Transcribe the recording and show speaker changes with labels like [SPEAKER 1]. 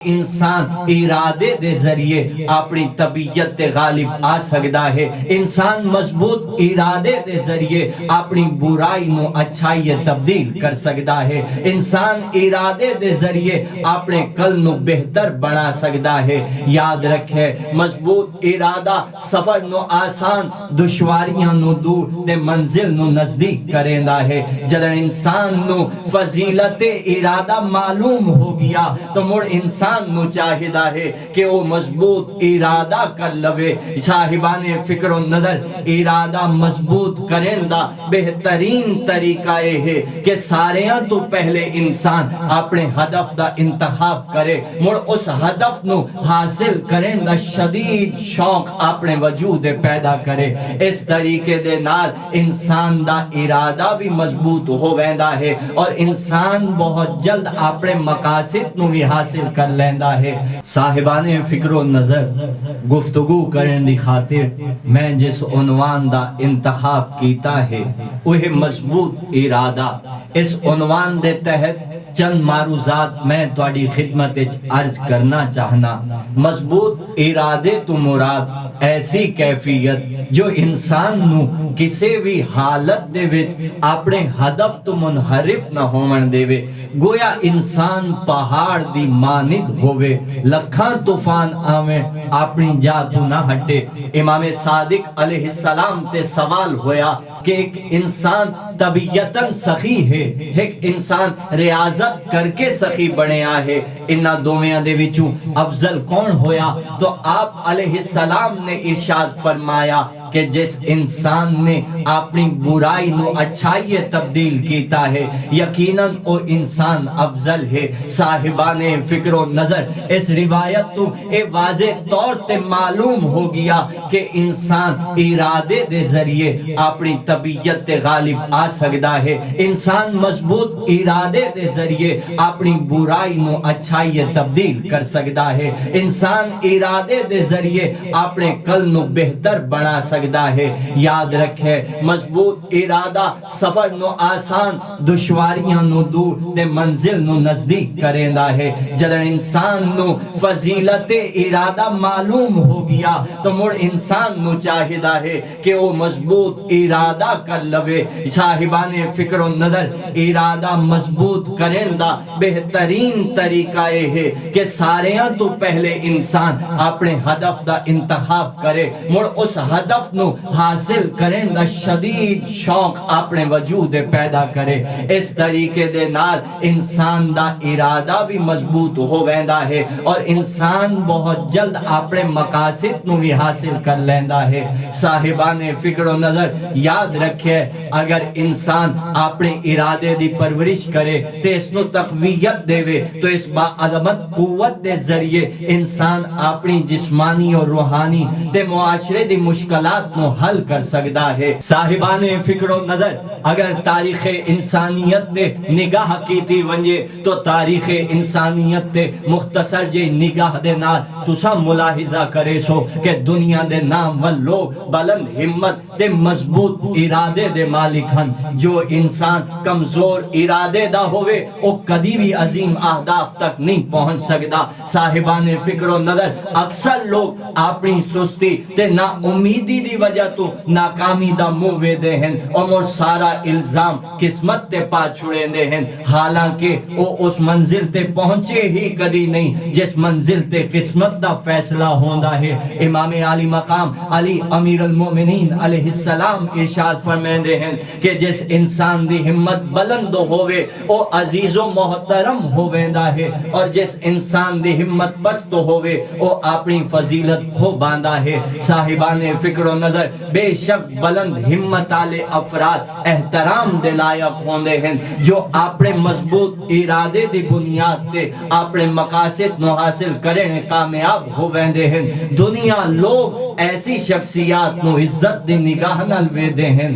[SPEAKER 1] انسان ارادے دے ذریعے اپنی طبیعت تے غالب آ سکدا ہے۔ انسان مضبوط ارادے دے ذریعے اپنی برائی نو اچھائی تبدیل کر سکدا ہے۔ انسان ارادے دے ذریعے اپنے کل نو بہتر بنا سکدا ہے۔ یاد رکھے مضبوط ارادہ سفر نو آسان، دشواریاں نو دور تے منزل نو نزدیک کریندا ہے۔ جدن انسان نو فضیلت ارادہ معلوم ہو گیا تو مڑ انسان نو چاہیدا ہے کہ وہ مضبوط ارادہ کر لوے۔ صاحبان فکر و نظر ارادہ مضبوط کرن دا بہترین طریقہ یہ ہے کہ ساریاں تو پہلے انسان اپنے ہدف دا انتخاب کرے، مڑ اس ہدف نو حاصل کرن دا شدید شوق اپنے وجود پیدا کرے۔ اس طریقے دے نال انسان دا ارادہ بھی مضبوط ہو ویندا ہے اور انسان بہت جلد اپنے مقاصد نو بھی حاصل کر لیندا ہے۔ صاحبان فکر و نظر گفتگو کرن دی خاطر میں جس عنوان دا انتخاب کیتا ہے وہ مضبوط ارادہ۔ اس عنوان دے تحت چند معروضات میں تواڈی خدمت وچ عرض کرنا چاہنا۔ مضبوط ارادے تو مراد ایسی کیفیت جو انسان نو کسی بھی حالت دے وچ اپنے ہدف تو منحرف نہ ہون دے وے، گویا انسان پہاڑ دی مانند ہووے، لکھاں طوفان آویں اپنی جا تو نہ ہٹے۔ امام صادق علیہ السلام تے سوال ہویا کہ ایک انسان طبیعتاً سخی ہے، ایک انسان ریاضت کر کے سخی بنیا ہے، انہاں دوویاں دے وچوں افضل کون ہویا؟ تو آپ علیہ السلام نے ارشاد فرمایا کہ جس انسان نے اپنی برائی نو اچھائی تبدیل کیتا ہے یقیناً وہ انسان افضل ہے۔ صاحبان فکر و نظر اس روایت تو اے واضح طور تے معلوم ہو گیا کہ انسان ارادے دے ذریعے اپنی طبیعت تے غالب آ سکدا ہے۔ انسان مضبوط ارادے دے ذریعے اپنی برائی نو اچھائی تبدیل کر سکدا ہے۔ انسان ارادے دے ذریعے اپنے کل نو بہتر بنا سکدا ہے۔ یاد رکھے مضبوط ارادہ سفر نو آسان، دشواریاں نو دور تے منزل نو نزدیک کریندا ہے۔ جدن انسان نو فضیلت ارادہ معلوم ہو گیا تو مڑ انسان نو چاہیدا ہے کہ وہ مضبوط ارادہ کر لوے۔ صاحبان فکر و نظر ارادہ مضبوط کرن دا بہترین طریقہ یہ ہے کہ ساریاں تو پہلے انسان اپنے ہدف دا انتخاب کرے، مڑ اس ہدف نو حاصل کرن دا شدید شوق اپنے وجود پیدا کرے۔ اس طریقے دے نال انسان دا ارادہ بھی مضبوط ہو ویندا ہے اور انسان بہت جلد اپنے مقاصد نو بھی حاصل کر لیندا ہے۔ صاحبان فکر و نظر یاد رکھے اگر انسان اپنے ارادے دی پرورش کرے تے اس نو تقویت دے وے تو اس با عظمت قوت دے ذریعے انسان اپنی جسمانی اور روحانی تے معاشرے دی مشکلات نو حل کر سکدا ہے۔ صاحبان فکر و نظر اگر تاریخ انسانیت تے نگاہ کیتی ونجے تو تاریخ انسانیت تے مختصر جے نگاہ دے نال تساں ملاحظہ کرے سو کہ دنیا دے نام و لوگ بلند ہمت تے مضبوط ارادے دے مالک ہن۔ جو انسان کمزور ارادے دا ہوئے او کدی بھی عظیم اہداف تک نہیں پہنچ سکدا۔ صاحبان فکر و نظر اکثر لوگ اپنی سستی تے نا امیدی دی وجہ تو ناکامی دا منہ ویندے ہیں اور سارا الزام قسمت تے پا چھڑے دے ہیں، حالانکہ وہ اس منزل تے پہنچے ہی کدی نہیں جس منزل تے قسمت دا فیصلہ ہوندا ہے۔ امام علی مقام علی امیر المومنین علیہ السلام ارشاد فرمیندے ہیں کہ جس انسان دی ہمت بلند ہوئے وہ عزیز و محترم ہویندا ہے اور جس انسان دی ہمت پست ہوئے وہ اپنی فضیلت کھو باندھا ہے۔ صاحبان فکر و نظر بے شک بلند ہمت والے افراد احترام دے لائق ہوندے ہیں جو اپنے مضبوط ارادے دی بنیاد تے اپنے مقاصد نو حاصل کرنے کامیاب ہوندے ہیں۔ دنیا لوگ ایسی شخصیات نو عزت دی نگاہ نال ویندے ہیں۔